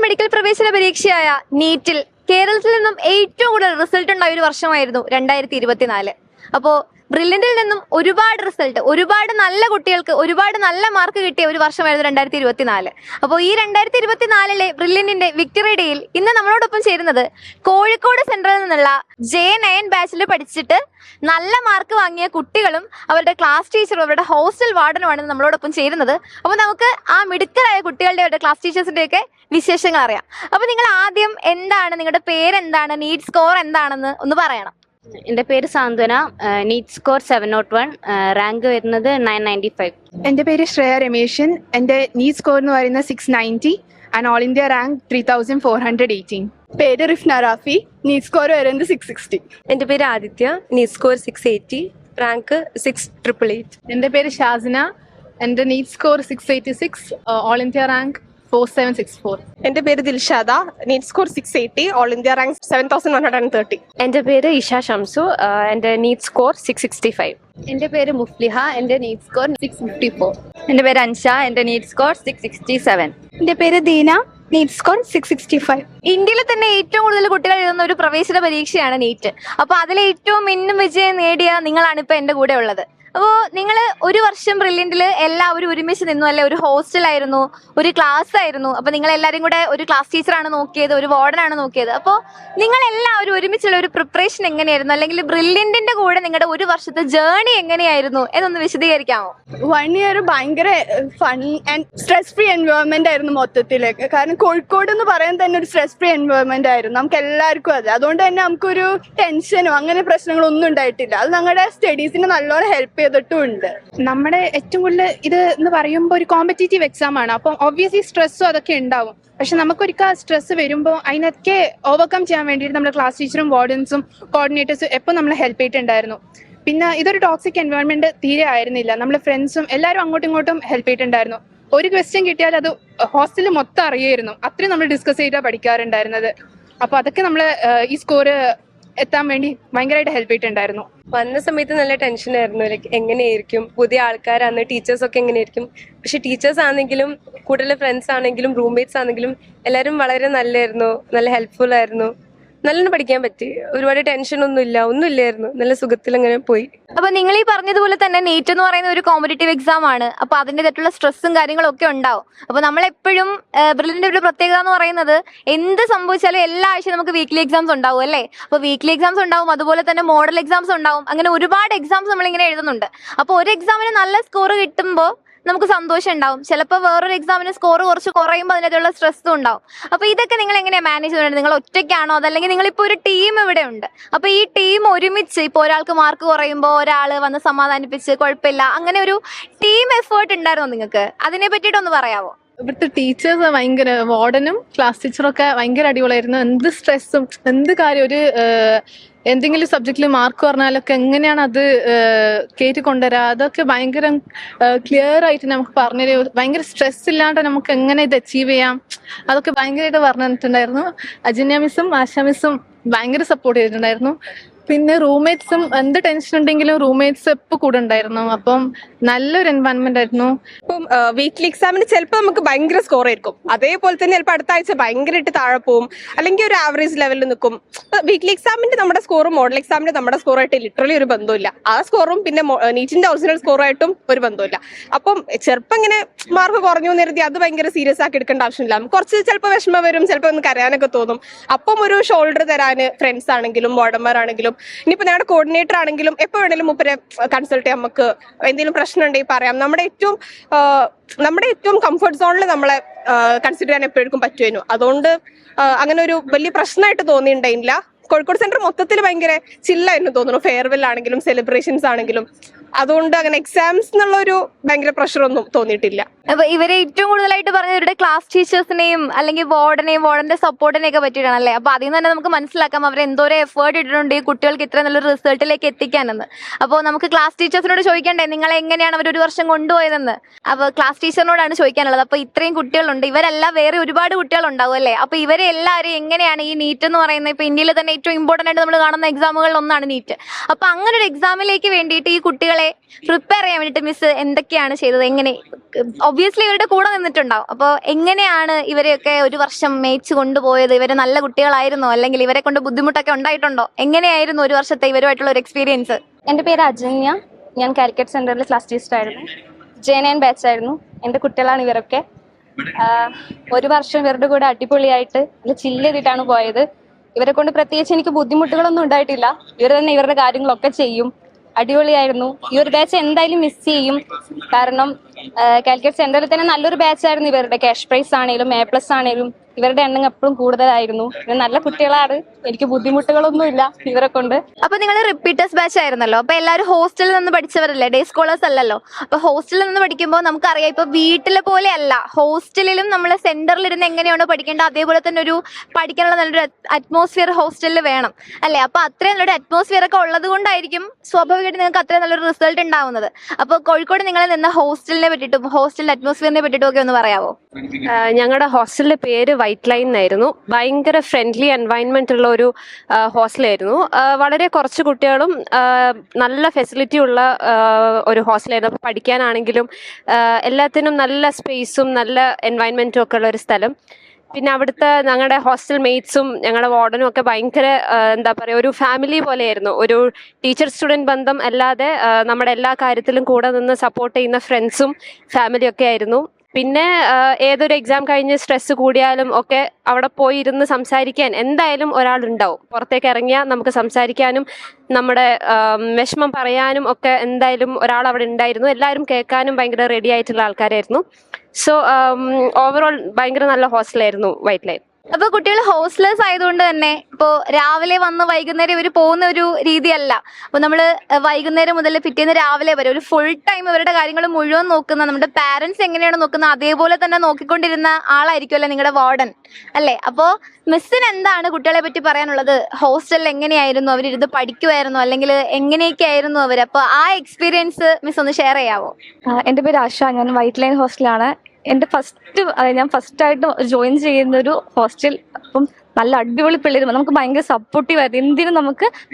Medical പ്രവേശന പരീക്ഷയായ നീറ്റിൽ കേരളത്തിൽ നിന്നും ഏറ്റവും കൂടുതൽ റിസൾട്ട് ഉണ്ടായ ഒരു വർഷമായിരുന്നു 2024. അപ്പോൾ ബ്രില്യന്റിൽ നിന്നും ഒരുപാട് റിസൾട്ട്, ഒരുപാട് നല്ല കുട്ടികൾക്ക് ഒരുപാട് നല്ല മാർക്ക് കിട്ടിയ ഒരു വർഷമായിരുന്നു 2024. അപ്പോൾ ഈ 2024 ബ്രില്യന്റിന്റെ വിക്ടറി ഡേയിൽ ഇന്ന് നമ്മളോടൊപ്പം ചേരുന്നത് കോഴിക്കോട് സെൻട്രലിൽ നിന്നുള്ള J9 ബാച്ചിൽ പഠിച്ചിട്ട് നല്ല മാർക്ക് വാങ്ങിയ കുട്ടികളും അവരുടെ ക്ലാസ് ടീച്ചറും അവരുടെ ഹോസ്റ്റൽ വാർഡനുമാണ് നമ്മളോടൊപ്പം ചേരുന്നത്. അപ്പോൾ നമുക്ക് ആ മിടുക്കരായ കുട്ടികളുടെ അവരുടെ ക്ലാസ് ടീച്ചേഴ്സിന്റെ ഒക്കെ വിശേഷങ്ങൾ അറിയാം. അപ്പോൾ നിങ്ങൾ ആദ്യം എന്താണ്, നിങ്ങളുടെ പേരെന്താണ്, നീറ്റ് സ്കോർ എന്താണെന്ന് ഒന്ന് പറയണം. എൻ്റെ പേര് സാന്ത്വന, നീറ്റ് സ്കോർ 701, റാങ്ക് വരുന്നത് 995. എൻ്റെ പേര് ശ്രേയ രമേശൻ, എൻ്റെ നീറ്റ് സ്കോർ എന്ന് പറയുന്നത് 690 ആൻഡ് ഓൾ ഇന്ത്യ റാങ്ക് 3418. പേര് റിഫ്ന റാഫി, നീറ്റ് സ്കോർ വരുന്നത് 660. എൻ്റെ പേര് ആദിത്യ, നീറ്റ് സ്കോർ 680, റാങ്ക് 6888. എൻ്റെ പേര് ഷാസിന, എൻ്റെ NEET score 686, all India rank 4764. എൻ്റെ പേര് Dilshada, NEET score 680, all India rank 7130. എൻ്റെ പേര് ഇഷ ഷംസു, എൻ്റെ നീറ്റ് സ്കോർ 665. എൻ്റെ പേര് മുഫ്ലിഹ, എൻ്റെ നീറ്റ് സ്കോർ 654. എൻ്റെ പേര് അൻഷ, എൻ്റെ നീറ്റ് സ്കോർ 667. എൻ്റെ പേര് ദീന, നീറ്റ് സ്കോർ 665. ഇന്ത്യയിൽ തന്നെ ഏറ്റവും കൂടുതൽ കുട്ടികൾ എഴുതുന്ന ഒരു പ്രവേശന പരീക്ഷയാണ് നീറ്റ്. അപ്പോൾ അതിൽ ഏറ്റവും മിന്നും വിജയം നേടിയ നിങ്ങളാണ് ഇപ്പോൾ എൻ്റെ കൂടെ ഉള്ളത്. അപ്പോൾ നിങ്ങൾ ഒരു വർഷം ബ്രില്യന്റിൽ എല്ലാവരും ഒരുമിച്ച് നിന്നു അല്ലെ? ഒരു ഹോസ്റ്റലായിരുന്നു, ഒരു ക്ലാസ് ആയിരുന്നു. അപ്പോൾ നിങ്ങൾ എല്ലാവരും കൂടെ ഒരു ക്ലാസ് ടീച്ചറാണ് നോക്കിയത്, ഒരു വാർഡനാണ് നോക്കിയത്. അപ്പോൾ നിങ്ങൾ എല്ലാവരും ഒരുമിച്ചുള്ള ഒരു പ്രിപ്പറേഷൻ എങ്ങനെയായിരുന്നു, അല്ലെങ്കിൽ ബ്രില്യന്റിന്റെ കൂടെ നിങ്ങളുടെ ഒരു വർഷത്തെ ജേർണി എങ്ങനെയായിരുന്നു എന്നൊന്ന് വിശദീകരിക്കാമോ? 1 ഇയർ ഭയങ്കര fun and stress free environment ആയിരുന്നു മൊത്തത്തിലേക്ക്. കാരണം കോഴിക്കോട് എന്ന് പറയാൻ തന്നെ ഒരു സ്ട്രെസ് ഫ്രീ എൻവയോൺമെന്റ് ആയിരുന്നു നമുക്ക് എല്ലാവർക്കും. അത് അതുകൊണ്ട് തന്നെ നമുക്കൊരു ടെൻഷനോ അങ്ങനെ പ്രശ്നങ്ങളൊന്നും ഉണ്ടായിട്ടില്ല. അത് ഞങ്ങളുടെ സ്റ്റഡീസിന് നല്ലോണം ഹെൽപ്പ് ചെയ്തിട്ടുമുണ്ട്. നമ്മുടെ ഏറ്റവും കൂടുതൽ ഇത് എന്ന് പറയുമ്പോൾ ഒരു കോമ്പറ്റേറ്റീവ് എക്സാം ആണ്, അപ്പം ഒബ്വിയസ്ലി സ്ട്രെസ്സും അതൊക്കെ ഉണ്ടാവും. പക്ഷെ നമുക്കൊരിക്കൽ സ്ട്രെസ് വരുമ്പോൾ അതിനൊക്കെ ഓവർകം ചെയ്യാൻ വേണ്ടിയിട്ട് നമ്മുടെ ക്ലാസ് ടീച്ചറും വാർഡൻസും കോർഡിനേറ്റേഴ്സും എപ്പോൾ നമ്മളെ ഹെൽപ്പ് ചെയ്തിട്ടുണ്ടായിരുന്നു. പിന്നെ ഇതൊരു ടോക്സിക് എൻവയോൺമെന്റ് തീരെ ആയിരുന്നില്ല. നമ്മുടെ ഫ്രണ്ട്സും എല്ലാവരും അങ്ങോട്ടും ഇങ്ങോട്ടും ഹെൽപ്പ് ചെയ്തിട്ടുണ്ടായിരുന്നു. ഒരു ക്വസ്റ്റ്യൻ കിട്ടിയാൽ അത് ഹോസ്റ്റലിൽ മൊത്തം അറിയായിരുന്നു. അത്രയും നമ്മൾ ഡിസ്കസ് ചെയ്താൽ പഠിക്കാറുണ്ടായിരുന്നത്. അപ്പോൾ അതൊക്കെ നമ്മൾ ഈ സ്കോർ എത്താൻ വേണ്ടി ഭയങ്കരമായിട്ട് ഹെൽപ്പ് ചെയ്തിട്ടുണ്ടായിരുന്നു. വന്ന സമയത്ത് നല്ല ടെൻഷനായിരുന്നു, ലൈക്ക് എങ്ങനെയായിരിക്കും, പുതിയ ആൾക്കാരാണ്, ടീച്ചേഴ്സൊക്കെ എങ്ങനെയായിരിക്കും. പക്ഷെ ടീച്ചേഴ്സ് ആണെങ്കിലും കൂടുതൽ ഫ്രണ്ട്സ് ആണെങ്കിലും റൂംമേറ്റ്സ് ആണെങ്കിലും എല്ലാവരും വളരെ നല്ലതായിരുന്നു, നല്ല ഹെൽപ്ഫുൾ ആയിരുന്നു. നല്ലോണം പഠിക്കാൻ പറ്റി, ഒരുപാട് ടെൻഷനൊന്നും ഇല്ലായിരുന്നു, നല്ല സുഖത്തിൽ അങ്ങനെ പോയി. അപ്പൊ നിങ്ങൾ ഈ പറഞ്ഞതുപോലെ തന്നെ നീറ്റ് എന്ന് പറയുന്ന ഒരു കോമ്പറ്റേറ്റീവ് എക്സാം ആണ്. അപ്പൊ അതിൻ്റെതായിട്ടുള്ള സ്ട്രെസ്സും കാര്യങ്ങളും ഒക്കെ ഉണ്ടാവും. അപ്പൊ നമ്മളെപ്പോഴും ബ്രില്യന്റിന്റെ ഒരു പ്രത്യേകത എന്ന് പറയുന്നത് എന്ത് സംഭവിച്ചാലും എല്ലാ ആഴ്ചയും നമുക്ക് വീക്ക്ലി എക്സാംസ് ഉണ്ടാവും അല്ലേ? അപ്പൊ വീക്ക്ലി എക്സാംസ് ഉണ്ടാവും, അതുപോലെ തന്നെ മോഡൽ എക്സാംസ് ഉണ്ടാവും. അങ്ങനെ ഒരുപാട് എക്സാംസ് നമ്മളിങ്ങനെ എഴുതുന്നുണ്ട്. അപ്പൊ ഒരു എക്സാമിന് നല്ല സ്കോർ കിട്ടുമ്പോൾ നമുക്ക് സന്തോഷം ഉണ്ടാവും. ചിലപ്പോൾ വേറൊരു എക്സാമിന് സ്കോർ കുറച്ച് കുറയുമ്പോൾ അതിനകത്തുള്ള സ്ട്രെസ്സും ഉണ്ടാവും. അപ്പൊ ഇതൊക്കെ നിങ്ങൾ എങ്ങനെയാണ് മാനേജ് ചെയ്യുന്നത്? നിങ്ങൾ ഒറ്റയ്ക്കാണോ, അതല്ലെങ്കിൽ നിങ്ങളിപ്പോൾ ഒരു ടീം ഇവിടെ ഉണ്ട്, അപ്പൊ ഈ ടീം ഒരുമിച്ച് ഇപ്പോൾ ഒരാൾക്ക് മാർക്ക് കുറയുമ്പോൾ ഒരാൾ വന്ന് സമാധാനിപ്പിച്ച് കുഴപ്പമില്ല, അങ്ങനെ ഒരു ടീം എഫേർട്ട് ഉണ്ടായിരുന്നോ നിങ്ങൾക്ക്? അതിനെ പറ്റിയിട്ടൊന്ന് പറയാമോ? ഇവിടുത്തെ ടീച്ചേഴ്സ് ഭയങ്കര, വാർഡനും ക്ലാസ് ടീച്ചറും ഒക്കെ ഭയങ്കര അടിപൊളിയായിരുന്നു. എന്ത് സ്ട്രെസ്സും എന്ത് കാര്യം, ഒരു എന്തെങ്കിലും സബ്ജക്റ്റിൽ മാർക്ക് പറഞ്ഞാലൊക്കെ എങ്ങനെയാണ് അത് കയറ്റി കൊണ്ടുവരാ, അതൊക്കെ ഭയങ്കര ക്ലിയർ ആയിട്ട് നമുക്ക് പറഞ്ഞുതരും. ഭയങ്കര സ്ട്രെസ് ഇല്ലാണ്ട് നമുക്ക് എങ്ങനെ ഇത് അച്ചീവ് ചെയ്യാം, അതൊക്കെ ഭയങ്കരമായിട്ട് പറഞ്ഞു തന്നിട്ടുണ്ടായിരുന്നു. അജന്യ മിസ്സും ആശാ മിസ്സും ഭയങ്കര സപ്പോർട്ട് ചെയ്തിട്ടുണ്ടായിരുന്നു. പിന്നെ റൂംമേറ്റ്സും എന്ത് ടെൻഷൻ ഉണ്ടെങ്കിലും റൂംമേറ്റ്സ് എപ്പോൾ കൂടെ ഉണ്ടായിരുന്നു. അപ്പം നല്ലൊരു എൻവയൺമെന്റ് ആയിരുന്നു. ഇപ്പം വീക്ക്ലി എക്സാമിന് ചിലപ്പോൾ നമുക്ക് ഭയങ്കര സ്കോർ ആയിരിക്കും, അതേപോലെ തന്നെ ചിലപ്പോൾ അടുത്ത ആഴ്ച ഭയങ്കരമായിട്ട് താഴെ പോവും, അല്ലെങ്കിൽ ഒരു ആവറേജ് ലെവലിൽ നിൽക്കും. വീക്ക്ലി എക്സാമിന്റെ നമ്മുടെ സ്കോറും മോഡൽ എക്സാമിന്റെ നമ്മുടെ സ്കോറായിട്ട് ലിറ്ററലി ഒരു ബന്ധമില്ല. ആ സ്കോറും പിന്നെ നീറ്റിന്റെ ഒറിജിനൽ സ്കോറായിട്ടും ഒരു ബന്ധമില്ല. അപ്പം ചെറുപ്പം ഇങ്ങനെ മാർക്ക് കുറഞ്ഞു കരുതി അത് ഭയങ്കര സീരിയസ് ആക്കി എടുക്കേണ്ട ആവശ്യമില്ല. കുറച്ച് ചിലപ്പോൾ വിഷമം വരും, ചിലപ്പോൾ ഒന്ന് കരയാനൊക്കെ തോന്നും. അപ്പം ഒരു ഷോൾഡർ തരാൻ ഫ്രണ്ട്സ് ആണെങ്കിലും വാർഡന്മാരാണെങ്കിലും ഇനിയിപ്പോൾ ഞങ്ങളുടെ കോർഡിനേറ്റർ ആണെങ്കിലും എപ്പോൾ വേണേലും മുപ്പരെ കൺസൾട്ട് ചെയ്യാം. നമുക്ക് എന്തെങ്കിലും പ്രശ്നം ഉണ്ടെങ്കിൽ പറയാം. നമ്മുടെ ഏറ്റവും കംഫർട്ട് സോണിൽ നമ്മളെ കൺസിഡർ ചെയ്യാൻ എപ്പോഴും പറ്റുമായിരുന്നു. അതുകൊണ്ട് അങ്ങനെ ഒരു വലിയ പ്രശ്നമായിട്ട് തോന്നിയിട്ടുണ്ടായില്ല. കോഴിക്കോട് സെന്റർ മൊത്തത്തിൽ ഭയങ്കര ചില്ലായിരുന്നു തോന്നുന്നു, ഫെയർവെൽ ആണെങ്കിലും സെലിബ്രേഷൻസ് ആണെങ്കിലും. അതുകൊണ്ട് അങ്ങനെ എക്സാംസ് എന്നുള്ള ഒരു ഭയങ്കര പ്രഷറൊന്നും തോന്നിയിട്ടില്ല. അപ്പൊ ഇവരെ ഏറ്റവും കൂടുതലായിട്ട് പറഞ്ഞത് ഇവരുടെ ക്ലാസ് ടീച്ചേഴ്സിനെയും അല്ലെങ്കിൽ വാർഡന്റെ സപ്പോർട്ടിനെയും ഒക്കെ പറ്റിയിട്ടാണ് അല്ലേ? അപ്പൊ അതിൽ നിന്ന് തന്നെ നമുക്ക് മനസ്സിലാക്കാം അവർ എന്തോരം എഫേർട്ട് ഇട്ടിട്ടുണ്ട് ഈ കുട്ടികൾക്ക് ഇത്ര നല്ലൊരു റിസൾട്ടിലേക്ക് എത്തിക്കാനെന്ന്. അപ്പോൾ നമുക്ക് ക്ലാസ് ടീച്ചേഴ്സിനോട് ചോദിക്കണ്ടേ നിങ്ങളെ എങ്ങനെയാണ് അവർ ഒരു വർഷം കൊണ്ടുപോയതെന്ന്? അപ്പൊ ക്ലാസ് ടീച്ചറിനോടാണ് ചോദിക്കാനുള്ളത്. അപ്പൊ ഇത്രയും കുട്ടികളുണ്ട്, ഇവരെല്ലാം വേറെ ഒരുപാട് കുട്ടികളുണ്ടാവും അല്ലേ? അപ്പൊ ഇവരെ എല്ലാവരും എങ്ങനെയാണ് ഈ നീറ്റ് എന്ന് പറയുന്നത്, ഇപ്പൊ ഇന്ത്യയിൽ തന്നെ ഏറ്റവും ഇമ്പോർട്ടന്റ് ആയിട്ട് നമ്മൾ കാണുന്ന എക്സാമുകളിൽ ഒന്നാണ് നീറ്റ്. അപ്പൊ അങ്ങനെ ഒരു എക്സാമിലേക്ക് വേണ്ടിയിട്ട് ഈ കുട്ടികളെ കുട്ടികളെ പ്രിപ്പയർ ചെയ്യാൻ വേണ്ടിയിട്ട് മിസ് എന്തൊക്കെയാണ് ചെയ്തത്? എങ്ങനെ, ഒബ്വിയസ്ലി ഇവരുടെ കൂടെ നിന്നിട്ടുണ്ടാവും, അപ്പോൾ എങ്ങനെയാണ് ഇവരെയൊക്കെ ഒരു വർഷം മേയിച്ച് കൊണ്ടുപോയത്? ഇവര് നല്ല കുട്ടികളായിരുന്നോ, അല്ലെങ്കിൽ ഇവരെ കൊണ്ട് ബുദ്ധിമുട്ടൊക്കെ ഉണ്ടായിട്ടുണ്ടോ? എങ്ങനെയായിരുന്നു ഒരു വർഷത്തെ ഇവരുമായിട്ടുള്ള ഒരു എക്സ്പീരിയൻസ്? എൻ്റെ പേര് അജന്യ. ഞാൻ കാലിക്കറ്റ് സെന്ററിൽ ക്ലാസ് ടീച്ചർ ആയിരുന്നു. J9 ബാച്ച് ആയിരുന്നു. എൻ്റെ കുട്ടികളാണ് ഇവരൊക്കെ. ഒരു വർഷം ഇവരുടെ കൂടെ അടിപൊളിയായിട്ട് നല്ല ചില്ല് ചെയ്തിട്ടാണ് പോയത്. ഇവരെ കൊണ്ട് പ്രത്യേകിച്ച് എനിക്ക് ബുദ്ധിമുട്ടുകളൊന്നും ഉണ്ടായിട്ടില്ല. ഇവർ തന്നെ ഇവരുടെ കാര്യങ്ങളൊക്കെ ചെയ്യും. അടിപൊളിയായിരുന്നു. ഈ ഒരു ബാച്ച് എന്തായാലും മിസ് ചെയ്യും. കാരണം കാലിക്കറ്റ് സെന്ററിൽ തന്നെ നല്ലൊരു ബാച്ച് ആയിരുന്നു ഇവരുടെ. ക്യാഷ് പ്രൈസ് ആണെങ്കിലും A+ ആണെങ്കിലും ഇവരുടെ എണ്ണം എപ്പോഴും കൂടുതലായിരുന്നു. ഇവർ നല്ല കുട്ടികളാണ്. എനിക്ക് ബുദ്ധിമുട്ടുകളൊന്നുമില്ല ഇവരെ കൊണ്ട്. അപ്പൊ നിങ്ങൾ റിപ്പീറ്റേഴ്സ് ബാച്ച് ആയിരുന്നല്ലോ, അപ്പൊ എല്ലാവരും ഹോസ്റ്റലിൽ നിന്ന് പഠിച്ചവരല്ലേ, ഡേ സ്കോളേഴ്സ് അല്ലല്ലോ. അപ്പൊ ഹോസ്റ്റലിൽ നിന്ന് പഠിക്കുമ്പോൾ നമുക്കറിയാം, ഇപ്പൊ വീട്ടിലെ പോലെ അല്ല, ഹോസ്റ്റലിലും നമ്മൾ സെന്ററിൽ ഇരുന്ന് എങ്ങനെയാണോ പഠിക്കേണ്ടത് അതേപോലെ തന്നെ ഒരു പഠിക്കാനുള്ള നല്ലൊരു അറ്റ്മോസ്ഫിയർ ഹോസ്റ്റലിൽ വേണം അല്ലെ. അപ്പൊ അത്രയും നല്ലൊരു അറ്റ്മോസ്ഫിയർ ഒക്കെ ഉള്ളത് കൊണ്ടായിരിക്കും സ്വാഭാവികമായിട്ട് നിങ്ങൾക്ക് അത്രയും നല്ലൊരു റിസൾട്ട് ഉണ്ടാവുന്നത്. അപ്പൊ കോഴിക്കോട് നിങ്ങൾ നിന്ന ഹോസ്റ്റലിനെ പറ്റിയിട്ടും ഹോസ്റ്റലിന്റെ അറ്റ്മോസ്ഫിയറിനെ പറ്റിയിട്ടും ഒക്കെ ഒന്ന് പറയാമോ? ഞങ്ങളുടെ ഹോസ്റ്റലിന്റെ പേര് വൈറ്റ് ലൈൻ എന്നായിരുന്നു. ഭയങ്കര ഫ്രണ്ട്ലി എൻവയൺമെന്റ് ഉള്ള ഒരു ഹോസ്റ്റലായിരുന്നു. വളരെ കുറച്ച് കുട്ടികളും നല്ല ഫെസിലിറ്റി ഉള്ള ഒരു ഹോസ്റ്റലായിരുന്നു. അപ്പോൾ പഠിക്കാനാണെങ്കിലും എല്ലാത്തിനും നല്ല സ്പേസും നല്ല എൻവയൺമെന്റും ഒക്കെ ഉള്ള ഒരു സ്ഥലം. പിന്നെ അവിടുത്തെ ഞങ്ങളുടെ ഹോസ്റ്റൽ മേറ്റ്സും ഞങ്ങളുടെ വാർഡനും ഒക്കെ ഭയങ്കര എന്താ പറയുക, ഒരു ഫാമിലി പോലെയായിരുന്നു. ഒരു ടീച്ചർ സ്റ്റുഡൻറ് ബന്ധം അല്ലാതെ നമ്മുടെ എല്ലാ കാര്യത്തിലും കൂടെ നിന്ന് സപ്പോർട്ട് ചെയ്യുന്ന ഫ്രണ്ട്സും ഫാമിലിയും ഒക്കെ ആയിരുന്നു. പിന്നെ ഏതൊരു എക്സാം കഴിഞ്ഞ് സ്ട്രെസ് കൂടിയാലും ഒക്കെ അവിടെ പോയി ഇരുന്ന് സംസാരിക്കാൻ എന്തായാലും ഒരാളുണ്ടാവും. പുറത്തേക്ക് ഇറങ്ങിയാൽ നമുക്ക് സംസാരിക്കാനും നമ്മുടെ വിഷമം പറയാനും ഒക്കെ എന്തായാലും ഒരാൾ അവിടെ ഉണ്ടായിരുന്നു. എല്ലാവരും കേൾക്കാനും ഭയങ്കര റെഡി ആയിട്ടുള്ള ആൾക്കാരായിരുന്നു. സോ ഓവറോൾ ഭയങ്കര നല്ല ഹോസ്റ്റലായിരുന്നു വൈറ്റ് ലൈൻ. അപ്പൊ കുട്ടികൾ ഹോസ്റ്റലേഴ്സ് ആയതുകൊണ്ട് തന്നെ ഇപ്പോ രാവിലെ വന്ന് വൈകുന്നേരം ഇവർ പോകുന്ന ഒരു രീതിയല്ല. അപ്പൊ നമ്മള് വൈകുന്നേരം മുതൽ പിറ്റേന്ന് രാവിലെ വരെ ഒരു ഫുൾ ടൈം ഇവരുടെ കാര്യങ്ങൾ മുഴുവൻ നോക്കുന്ന, നമ്മുടെ പാരന്റ്സ് എങ്ങനെയാണ് നോക്കുന്നത് അതേപോലെ തന്നെ നോക്കിക്കൊണ്ടിരുന്ന ആളായിരിക്കുമല്ലോ നിങ്ങളുടെ വാർഡൻ അല്ലേ. അപ്പോ മിസ്സിന് എന്താണ് കുട്ടികളെ പറ്റി പറയാനുള്ളത്? ഹോസ്റ്റലിൽ എങ്ങനെയായിരുന്നു അവരിരുന്ന് പഠിക്കുമായിരുന്നു, അല്ലെങ്കിൽ എങ്ങനെയൊക്കെ ആയിരുന്നു അവർ? അപ്പൊ ആ എക്സ്പീരിയൻസ് മിസ് ഒന്ന് ഷെയർ ചെയ്യാവോ? എൻ്റെ പേര് ആശ. ഞാൻ വൈറ്റ് ലൈൻ ഹോസ്റ്റലാണ്. എൻ്റെ ഞാൻ ഫസ്റ്റായിട്ട് ജോയിൻ ചെയ്യുന്ന ഒരു ഹോസ്റ്റൽ. അപ്പം നല്ല അടിപൊളി പിള്ളേർ, നമുക്ക് ഭയങ്കര സപ്പോർട്ടീവ് ആയിരുന്നു. എന്തിനും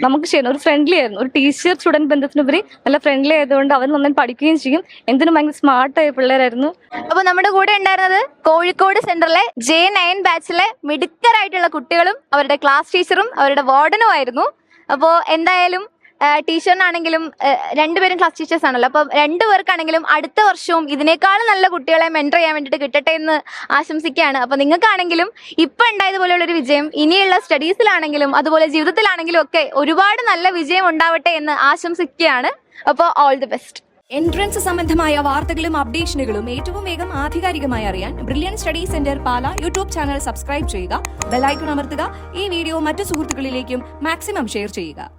നമുക്ക് ചെയ്യുന്ന ഒരു ഫ്രണ്ട്ലി ആയിരുന്നു. ഒരു ടീച്ചർ സ്റ്റുഡൻറ് ബന്ധത്തിനുപരി നല്ല ഫ്രണ്ട്ലി ആയതുകൊണ്ട് അവർ നന്നായി പഠിക്കുകയും ചെയ്യും. എന്തിനും ഭയങ്കര സ്മാർട്ടായ പിള്ളേരായിരുന്നു. അപ്പൊ നമ്മുടെ കൂടെ ഉണ്ടായിരുന്നത് കോഴിക്കോട് സെന്ററിലെ J9 ബാച്ചിലെ മിടുക്കരായിട്ടുള്ള കുട്ടികളും അവരുടെ ക്ലാസ് ടീച്ചറും അവരുടെ വാർഡനും ആയിരുന്നു. അപ്പോൾ എന്തായാലും ടീച്ചറിനാണെങ്കിലും രണ്ടുപേരും ക്ലാസ് ടീച്ചേഴ്സ് ആണല്ലോ, അപ്പം രണ്ടുപേർക്കാണെങ്കിലും അടുത്ത വർഷവും ഇതിനേക്കാളും നല്ല കുട്ടികളെ മെന്റർ ചെയ്യാൻ വേണ്ടിയിട്ട് കിട്ടട്ടെ എന്ന് ആശംസിക്കുകയാണ്. അപ്പൊ നിങ്ങൾക്കാണെങ്കിലും ഇപ്പൊ ഉണ്ടായതുപോലെയുള്ള ഒരു വിജയം ഇനിയുള്ള സ്റ്റഡീസിലാണെങ്കിലും അതുപോലെ ജീവിതത്തിലാണെങ്കിലും ഒക്കെ ഒരുപാട് നല്ല വിജയം ഉണ്ടാവട്ടെ എന്ന് ആശംസിക്കുകയാണ്. അപ്പോൾ ഓൾ ദി ബെസ്റ്റ്. എൻട്രൻസ് സംബന്ധമായ വാർത്തകളും അപ്ഡേഷനുകളും ഏറ്റവും വേഗം ആധികാരികമായി അറിയാൻ ബ്രില്യൻ സ്റ്റഡി സെന്റർ പാല യൂട്യൂബ് ചാനൽ സബ്സ്ക്രൈബ് ചെയ്യുക, ബെൽ ഐക്കൺ അമർത്തുക. ഈ വീഡിയോ മറ്റു സുഹൃത്തുക്കളിലേക്കും മാക്സിമം ഷെയർ ചെയ്യുക.